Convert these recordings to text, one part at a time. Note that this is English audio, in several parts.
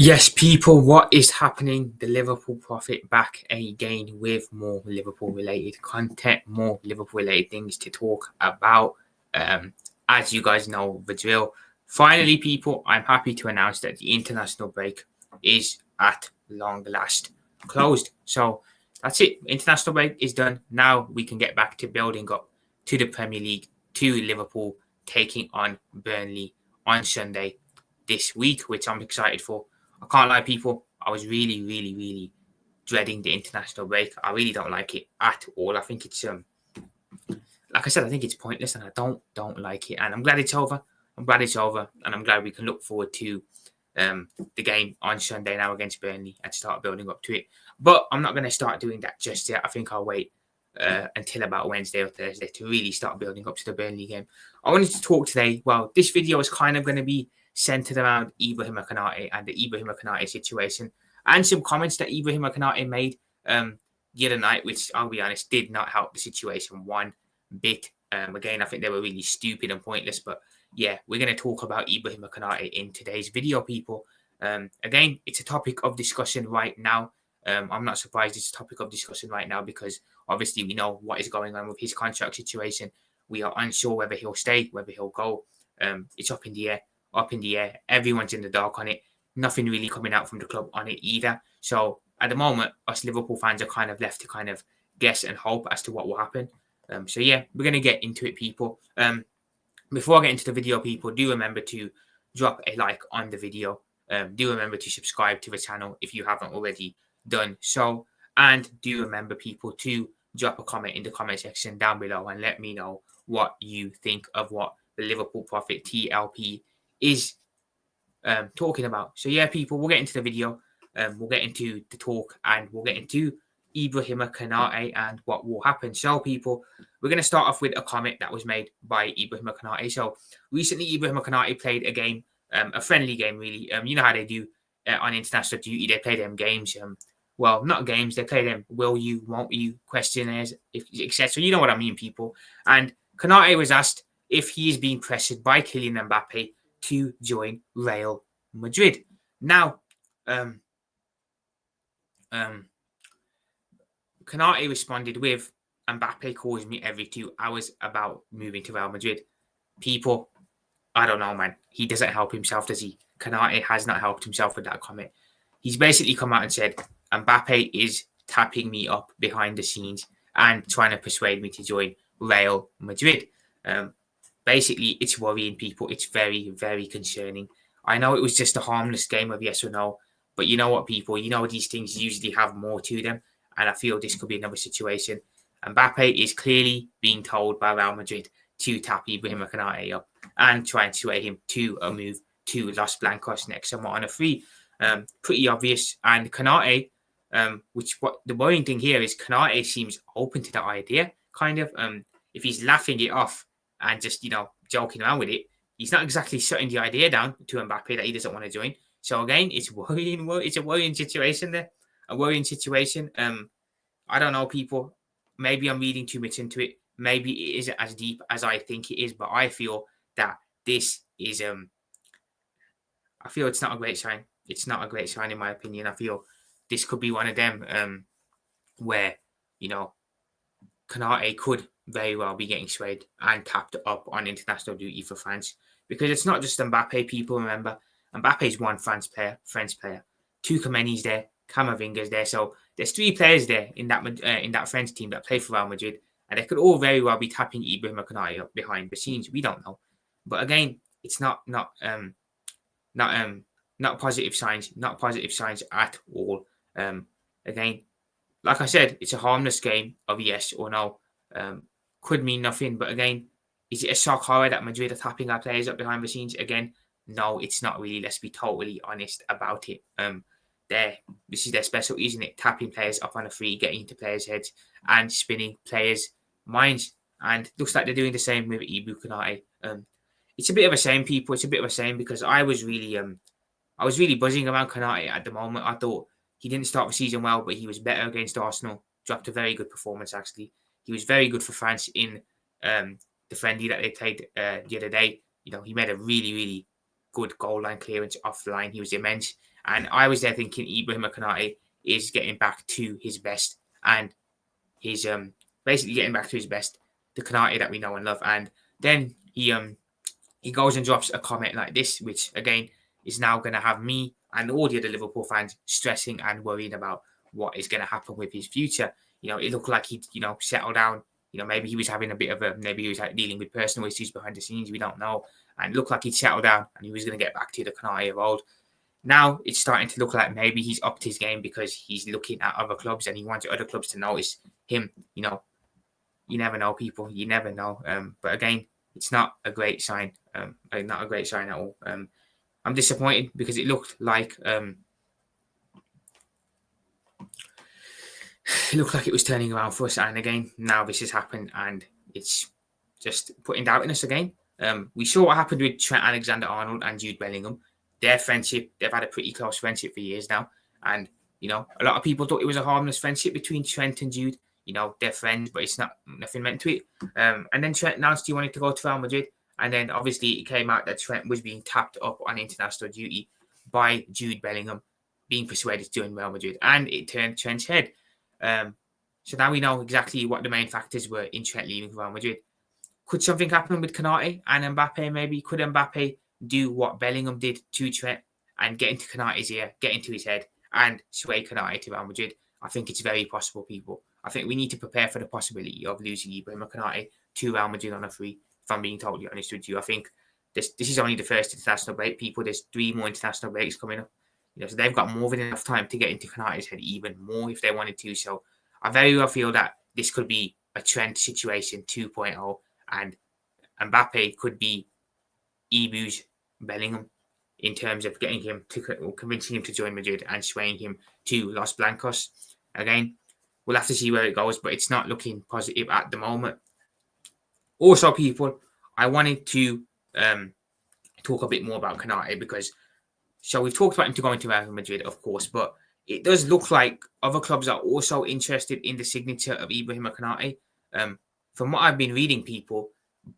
Yes, people, what is happening? The Liverpool Prophet back again with more Liverpool related content, more Liverpool related things to talk about. Um, as you guys know, the drill. Finally, people, I'm happy to announce that the international break is at long last closed. So that's it. International break is done. Now we can get back to building up to the Premier League, to Liverpool taking on Burnley on Sunday this week, which I'm excited for. I can't lie, people. I was really, really, really dreading the international break. I really don't like it at all. I think it's like I said, I think it's pointless, and I don't like it. And I'm glad it's over. I'm glad it's over, and I'm glad we can look forward to the game on Sunday now against Burnley and start building up to it. But I'm not going to start doing that just yet. I think I'll wait until about Wednesday or Thursday to really start building up to the Burnley game. I wanted to talk today. Well, this video is kind of going to be centered around Ibrahim Konate and the Ibrahim Konate situation, and some comments that Ibrahim Konate made the other night, which I'll be honest did not help the situation one bit. Again, I think they were really stupid and pointless. But yeah, we're going to talk about Ibrahim Konate in today's video, people. Again, it's a topic of discussion right now. I'm not surprised it's a topic of discussion right now because obviously we know what is going on with his contract situation. We are unsure whether he'll stay, whether he'll go. It's up in the air, up in the air. Everyone's in the dark on it. Nothing really coming out from the club on it either. So at the moment, us Liverpool fans are kind of left to kind of guess and hope as to what will happen. So yeah, we're going to get into it, people. Before I get into the video, people, do remember to drop a like on the video. Do remember to subscribe to the channel if you haven't already done so. And do remember, people, to drop a comment in the comment section down below and let me know what you think of what the Liverpool Prophet TLP is talking about. So yeah, people, we'll get into the video. We'll get into the talk and we'll get into Ibrahim Konate and what will happen. So, people, we're going to start off with a comment that was made by Ibrahim Konate. So, recently, Ibrahim Konate played a game, a friendly game, really. You know how they do on international duty. They play them games. Well, not games. They play them will you, won't you, questionnaires, etc. You know what I mean, people. And Konate was asked if he is being pressured by Kylian Mbappe to join Real Madrid. Now, Konate responded with, Mbappe calls me every 2 hours about moving to Real Madrid. People, I don't know, man. He doesn't help himself, does he? Konate has not helped himself with that comment. He's basically come out and said, Mbappe is tapping me up behind the scenes and trying to persuade me to join Real Madrid. Basically, it's worrying, people. It's very, very concerning. I know it was just a harmless game of yes or no, but you know what, people? You know these things usually have more to them. And I feel this could be another situation. Mbappe is clearly being told by Real Madrid to tap Ibrahim Konate up and try and sway him to a move to Los Blancos next summer on a free. Pretty obvious. And Konate, what the worrying thing here is, Konate seems open to that idea, kind of. If he's laughing it off and just, joking around with it, he's not exactly shutting the idea down to Mbappe that he doesn't want to join. So again, it's worrying. It's a worrying situation there. A worrying situation. I don't know, people. Maybe I'm reading too much into it. Maybe it isn't as deep as I think it is, but I feel that this is I feel it's not a great sign. It's not a great sign in my opinion. I feel this could be one of them where, Konate could very well be getting swayed and tapped up on international duty for France. Because it's not just Mbappe, people, remember. Mbappe's one French player. Two Kameni's there. Camavinga's there. So there's three players there in that French team that play for Real Madrid. And they could all very well be tapping Ibrahim Konate up behind the scenes. We don't know. But again, it's not positive signs. Not positive signs at all. Again, like I said, it's a harmless game of yes or no. Could mean nothing. But again, is it a shock horror that Madrid are tapping our players up behind the scenes? Again, no, it's not really. Let's be totally honest about it. This is their specialty, isn't it? Tapping players up on a free, getting into players' heads and spinning players' minds. And looks like they're doing the same with Ibu Konate. It's a bit of a shame, people. It's a bit of a shame because I was really buzzing around Konate at the moment. I thought he didn't start the season well, but he was better against Arsenal. Dropped a very good performance, actually. He was very good for France in the friendly that they played the other day. He made a really, really good goal line clearance off the line. He was immense. And I was there thinking Ibrahim Konate is getting back to his best, and he's basically getting back to his best, the Konate that we know and love. And then he goes and drops a comment like this, which again is now going to have me and all the other Liverpool fans stressing and worrying about what is going to happen with his future. It looked like he'd settled down. Maybe he was having a bit of maybe he was dealing with personal issues behind the scenes. We don't know. And it looked like he'd settled down and he was going to get back to the Konate of old. Now it's starting to look like maybe he's upped his game because he's looking at other clubs and he wants other clubs to notice him. You never know, people. You never know. But again, it's not a great sign. Not a great sign at all. I'm disappointed because it looked like it was turning around for us. And again, now this has happened and it's just putting doubt in us again. We saw what happened with Trent Alexander-Arnold and Jude Bellingham. Their friendship, they've had a pretty close friendship for years now. And, a lot of people thought it was a harmless friendship between Trent and Jude. They're friends, but it's nothing meant to it. And then Trent announced he wanted to go to Real Madrid. And then obviously it came out that Trent was being tapped up on international duty by Jude Bellingham, being persuaded to join Real Madrid. And it turned Trent's head. So now we know exactly what the main factors were in Trent leaving Real Madrid. Could something happen with Konate and Mbappe maybe? Could Mbappe do what Bellingham did to Trent and get into Konate's ear, get into his head and sway Konate to Real Madrid? I think it's very possible, people. I think we need to prepare for the possibility of losing Ibrahim Konate to Real Madrid on a free, if I'm being totally honest with you. I think this is only the first international break, people. There's 3 more international breaks coming up. So they've got more than enough time to get into Konate's head even more if they wanted to. So I very well feel that this could be a Trent situation 2.0 and Mbappe could be Ibu's Bellingham in terms of getting him to convincing him to join Madrid and swaying him to Los Blancos. Again, we'll have to see where it goes, but it's not looking positive at the moment. Also, people, I wanted to talk a bit more about Konate because we've talked about him to go into Real Madrid, of course, but it does look like other clubs are also interested in the signature of Ibrahim Konate. From what I've been reading, people,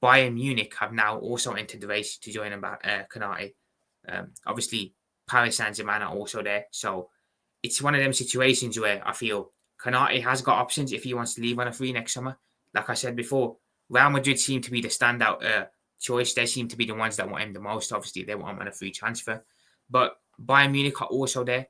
Bayern Munich have now also entered the race to join Konate. Obviously, Paris Saint-Germain are also there. So it's one of them situations where I feel Konate has got options if he wants to leave on a free next summer. Like I said before, Real Madrid seem to be the standout choice. They seem to be the ones that want him the most. Obviously, they want him on a free transfer. But Bayern Munich are also there,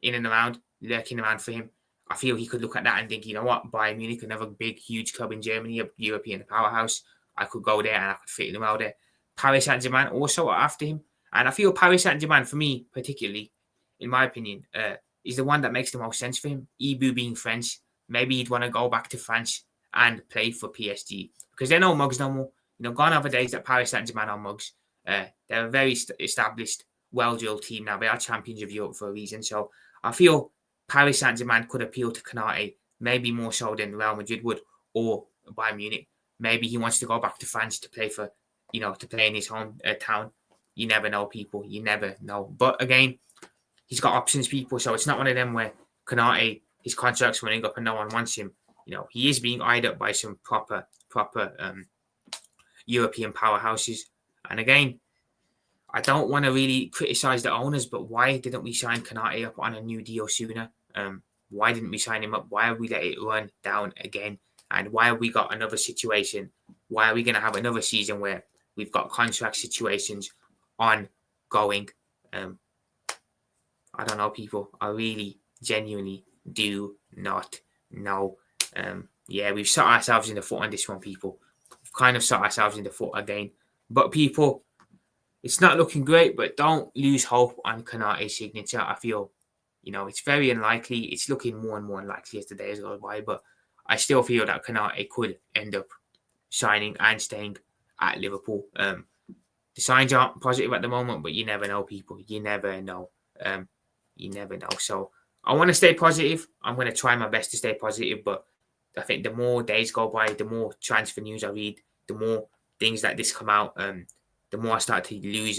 in and around, lurking around for him. I feel he could look at that and think, you know what, Bayern Munich, another big, huge club in Germany, a European powerhouse. I could go there and I could fit in well there. Paris Saint-Germain also are after him. And I feel Paris Saint-Germain, for me, particularly, in my opinion, is the one that makes the most sense for him. Ibu being French, maybe he'd want to go back to France and play for PSG. Because they're no mugs no more. Gone are the days that Paris Saint-Germain are mugs. They're a very established, well-drilled team now. They are champions of Europe for a reason. So I feel Paris Saint-Germain could appeal to Konate, maybe more so than Real Madrid would, or Bayern Munich. Maybe he wants to go back to France to play for, to play in his home town. You never know, people. You never know. But again, he's got options, people. So it's not one of them where Konate, his contract's running up and no one wants him. He is being eyed up by some proper European powerhouses. And again, I don't want to really criticize the owners, but why didn't we sign Konate up on a new deal sooner? Why didn't we sign him up? Why have we let it run down again? And why have we got another situation? Why are we going to have another season where we've got contract situations ongoing? I don't know, people. I really, genuinely do not know. We've shot ourselves in the foot on this one, people. We've kind of shot ourselves in the foot again. But people, it's not looking great, but don't lose hope on Konate's signature. I feel, it's very unlikely. It's looking more and more unlikely as the days go by, but I still feel that Konate could end up signing and staying at Liverpool. The signs aren't positive at the moment, but you never know, people. You never know. You never know. So I want to stay positive. I'm going to try my best to stay positive, but I think the more days go by, the more transfer news I read, the more things like this come out, the more I start to lose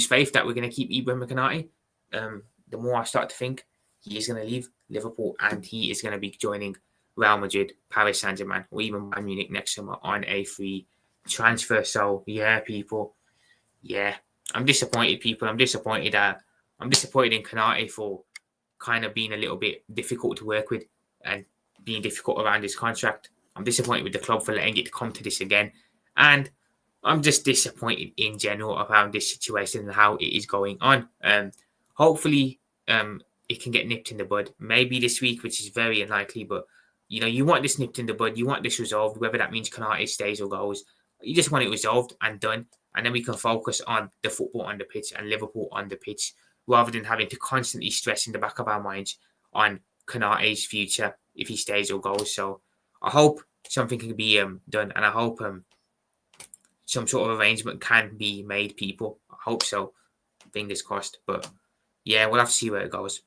faith that we're going to keep Ibrahim Konate. The more I start to think he is going to leave Liverpool and he is going to be joining Real Madrid, Paris Saint-Germain, or even Bayern Munich next summer on a free transfer. So, yeah, people. Yeah. I'm disappointed, people. I'm disappointed. I'm disappointed in Konate for kind of being a little bit difficult to work with and being difficult around his contract. I'm disappointed with the club for letting it come to this again, and I'm just disappointed in general around this situation and how it is going on. Hopefully, it can get nipped in the bud. Maybe this week, which is very unlikely, but you want this nipped in the bud. You want this resolved, whether that means Konate stays or goes. You just want it resolved and done, and then we can focus on the football on the pitch and Liverpool on the pitch, rather than having to constantly stress in the back of our minds on Konate's future if he stays or goes. So I hope something can be done, and I hope some sort of arrangement can be made, people. I hope so. Fingers crossed. But yeah, we'll have to see where it goes.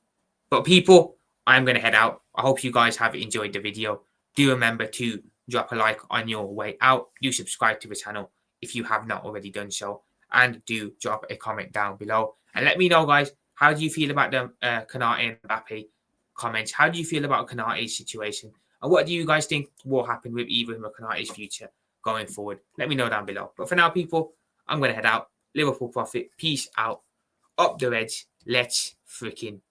But people, I'm going to head out. I hope you guys have enjoyed the video. Do remember to drop a like on your way out. Do subscribe to the channel if you have not already done so. And do drop a comment down below. And let me know, guys, how do you feel about the Konate and Mbappe comments? How do you feel about Konate's situation? And what do you guys think will happen with Ibrahim Konate's future going forward? Let me know down below. But for now, people, I'm going to head out. Liverpool profit. Peace out. Up the Reds. Let's freaking